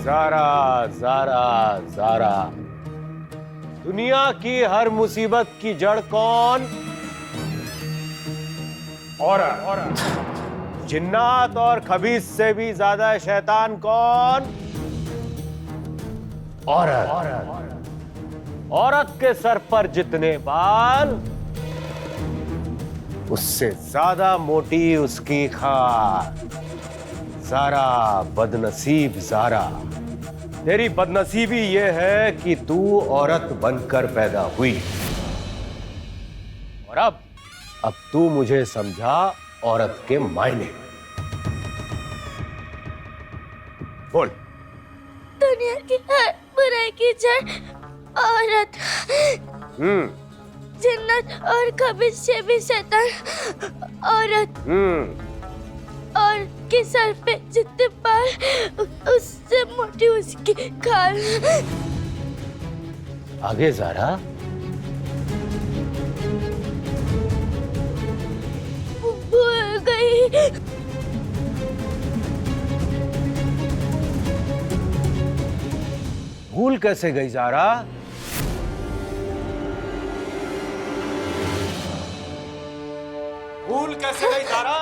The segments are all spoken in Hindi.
ज़ारा ज़ारा ज़ारा, दुनिया की हर मुसीबत की जड़ कौन? औरत। जिन्नात और खबीस से भी ज्यादा शैतान कौन? औरत। औरत के सर पर जितने बाल, उससे ज्यादा मोटी उसकी खाल। ज़ारा, बदनसीब ज़ारा, तेरी बदनसीबी यह है कि तू औरत बनकर पैदा हुई। और अब तू मुझे समझा औरत के मायने। बोल। दुनिया की हर बुराई की जड़ औरत। जिन्नत और खबीस से भी शैतान औरत। और के सर पे जितने बाल, उससे मोटी उसकी खाल। आगे ज़ारा। भूल गई। भूल कैसे गई ज़ारा? भूल कैसे गई ज़ारा?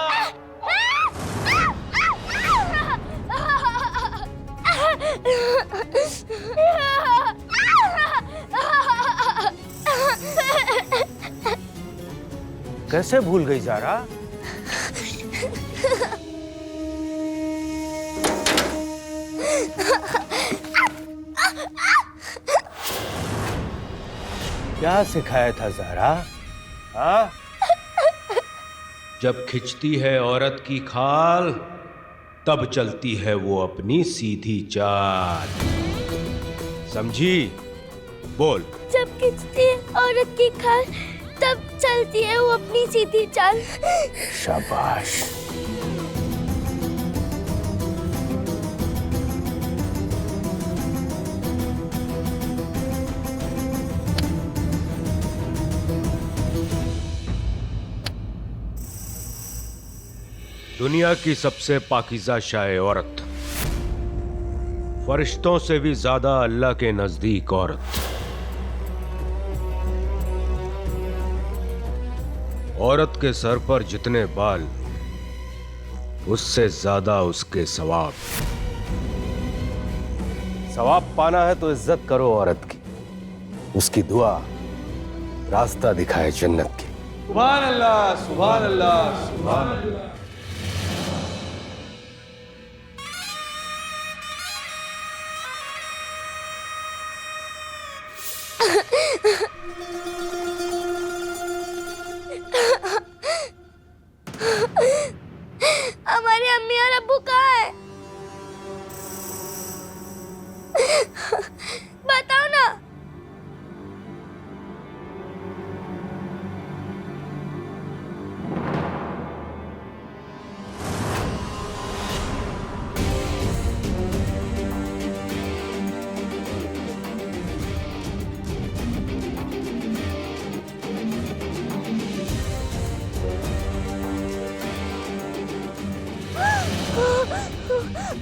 कैसे भूल गई ज़ारा? क्या सिखाया था ज़ारा? हाँ? जब खिंचती है औरत की खाल, तब चलती है वो अपनी सीधी चाल। समझी? बोल। जब खिंचती है औरत की खाल, तब चलती है वो अपनी सीधी चाल। शाबाश। दुनिया की सबसे पाकीज़ा शाए औरत, फरिश्तों से भी ज्यादा अल्लाह के नजदीक औरत। औरत के सर पर जितने बाल, उससे ज्यादा उसके सवाब। सवाब पाना है तो इज्जत करो औरत की, उसकी दुआ रास्ता दिखाए जन्नत की। सुभान अल्लाह, सुभान अल्लाह, सुभान अल्लाह। हमारी अम्मी और अब्बू कहाँ है? बताओ ना।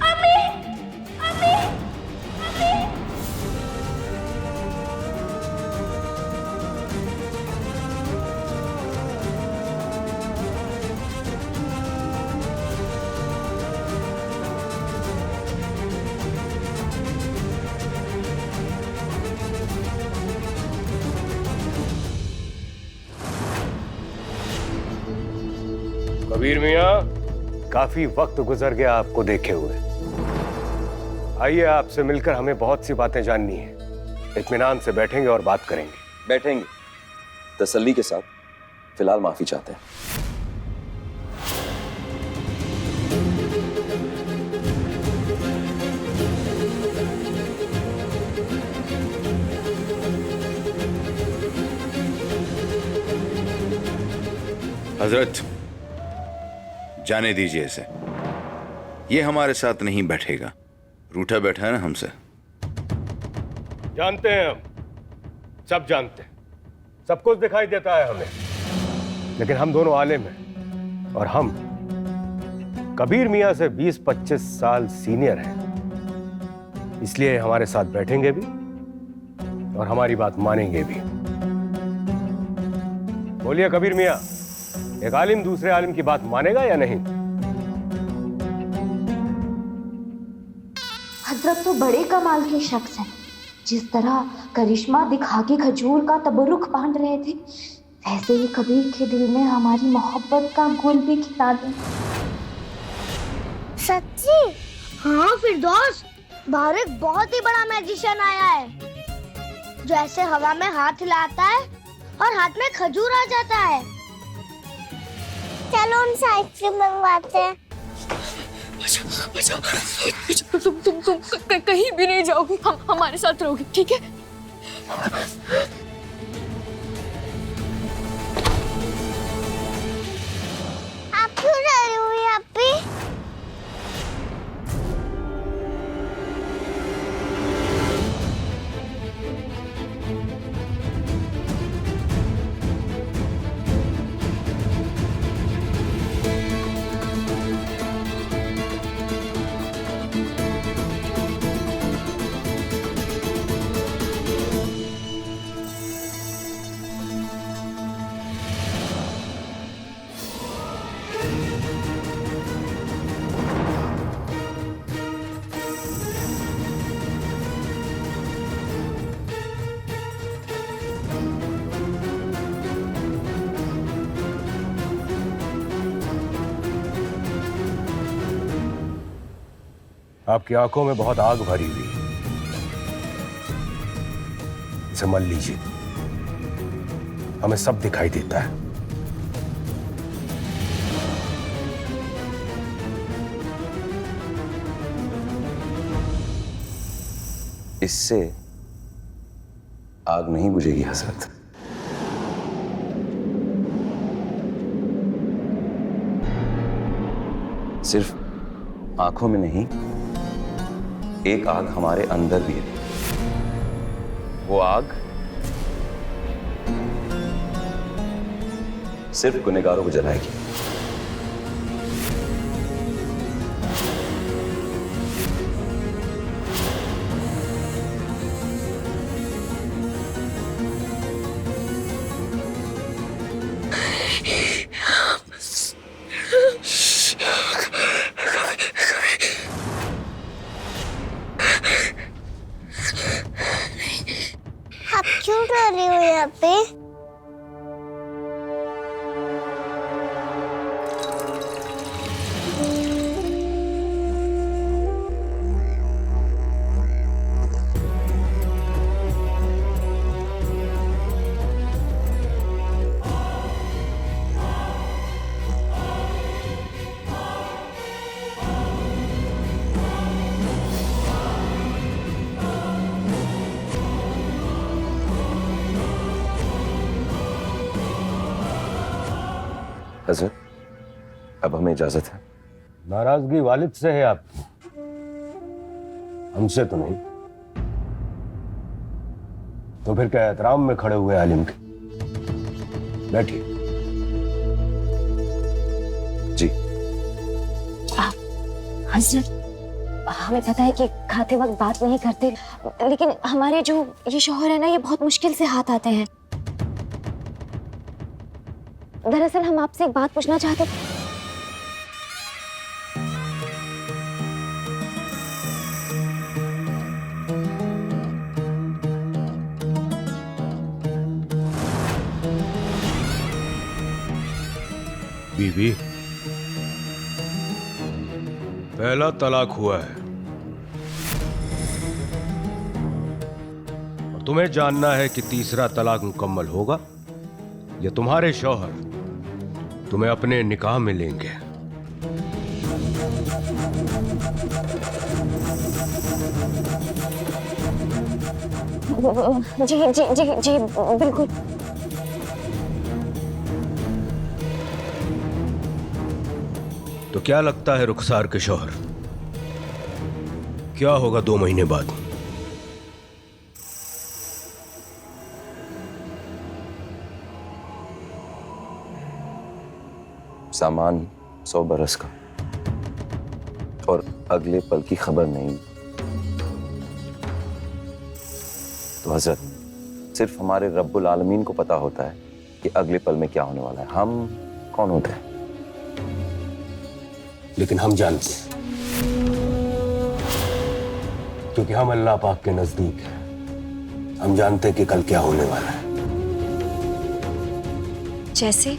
अम्मी, अम्मी, अम्मी। कबीर मियाँ, काफी वक्त गुजर गया आपको देखे हुए। आइए, आपसे मिलकर हमें बहुत सी बातें जाननी है। इत्मीनान से बैठेंगे और बात करेंगे। बैठेंगे तसल्ली के साथ। फिलहाल माफी चाहते हैं। हजरत, जाने दीजिए इसे। ये हमारे साथ नहीं बैठेगा। रूठा बैठा है ना हमसे। जानते हैं हम, सब जानते हैं, सब कुछ दिखाई देता है हमें, लेकिन हम दोनों आलिम हैं और हम कबीर मियाँ से 20-25 साल सीनियर हैं। इसलिए हमारे साथ बैठेंगे भी और हमारी बात मानेंगे भी। बोलिए कबीर मियां, एक आलिम दूसरे आलिम की बात मानेगा या नहीं? हजरत तो बड़े कमाल के शख्स हैं। जिस तरह करिश्मा दिखा के खजूर का तबरुक बांध रहे थे, वैसे ही कबीर के दिल में हमारी मोहब्बत का गुल भी खिला दें। सच्ची? हाँ फिरदौस, बाहर एक बहुत ही बड़ा मैजिशियन आया है जो ऐसे हवा में हाथ हिलाता है और हाथ में खजूर आ जाता है। चलो उनसे आइसक्रीम मंगवाते हैं। तुम कहीं भी नहीं जाओगी, हम हमारे साथ रहोगी, ठीक है? आप क्यों रह रही हो यहाँ पे? आपकी आंखों में बहुत आग भरी हुई है, इसे मल लीजिए, हमें सब दिखाई देता है। इससे आग नहीं बुझेगी हजरत। सिर्फ आंखों में नहीं, एक आग हमारे अंदर भी है। वो आग सिर्फ गुनहगारों को जलाएगी। आप क्यों रह रही हो यहाँ पे? हजरत, अब हमें इजाजत है। नाराजगी वालिद से है आपकी, हमसे तो नहीं। तो फिर क्या एहतराम में खड़े हुए आलिम के? बैठिए। जी हजरत, हमें पता है कि खाते वक्त बात नहीं करते, लेकिन हमारे जो ये शौहर है ना, ये बहुत मुश्किल से हाथ आते हैं। दरअसल हम आपसे एक बात पूछना चाहते थे। बीवी, पहला तलाक हुआ है और तुम्हें जानना है कि तीसरा तलाक मुकम्मल होगा या तुम्हारे शौहर तुम्हें अपने निकाह में लेंगे। जी जी जी जी बिल्कुल। तो क्या लगता है रुखसार के शौहर, क्या होगा 2 महीने बाद? सामान 100 बरस का और अगले पल की खबर नहीं। तो हजरत, सिर्फ हमारे रब्बुल आलमीन को पता होता है कि अगले पल में क्या होने वाला है। हम कौन होते हैं? लेकिन हम जानते हैं, क्योंकि हम अल्लाह पाक के नजदीक हैं। हम जानते हैं कि कल क्या होने वाला है। जैसे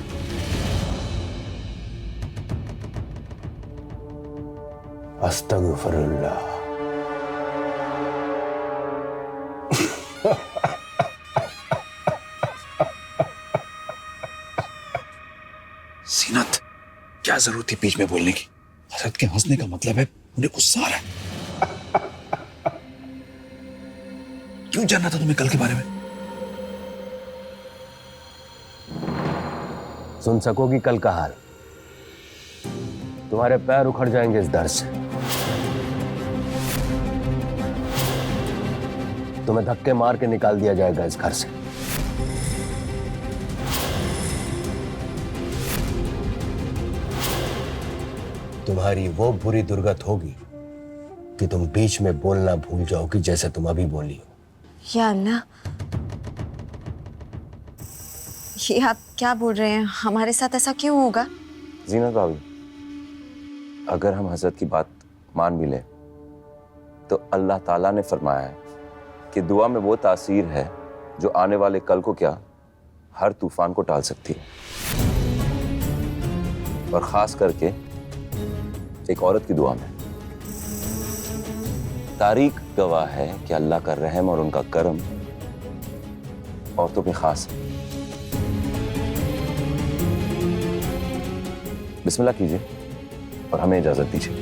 अस्तगफिरुल्लाह। सीनत, क्या जरूरत थी बीच में बोलने की? हजरत के हंसने का मतलब है उन्हें गुस्सा आ रहा है। क्यों जानना था तुम्हें कल के बारे में? सुन सकोगी कल का हाल? तुम्हारे पैर उखड़ जाएंगे इस डर से। तुम्हें धक्के मार के निकाल दिया जाएगा इस घर से। तुम्हारी वो बुरी दुर्गत होगी कि तुम बीच में बोलना भूल जाओगी, जैसे तुम अभी बोली हो। या अल्लाह, ये आप क्या बोल रहे हैं? हमारे साथ ऐसा क्यों होगा? जीनत भाभी, अगर हम हजरत की बात मान भी लें तो अल्लाह ताला ने फरमाया है कि दुआ में वो तासीर है जो आने वाले कल को क्या, हर तूफान को टाल सकती है। और खास करके एक औरत की दुआ में। तारीख गवाह है कि अल्लाह का रहम और उनका करम औरतों पे खास है। बिस्मिल्लाह कीजिए और हमें इजाजत दीजिए।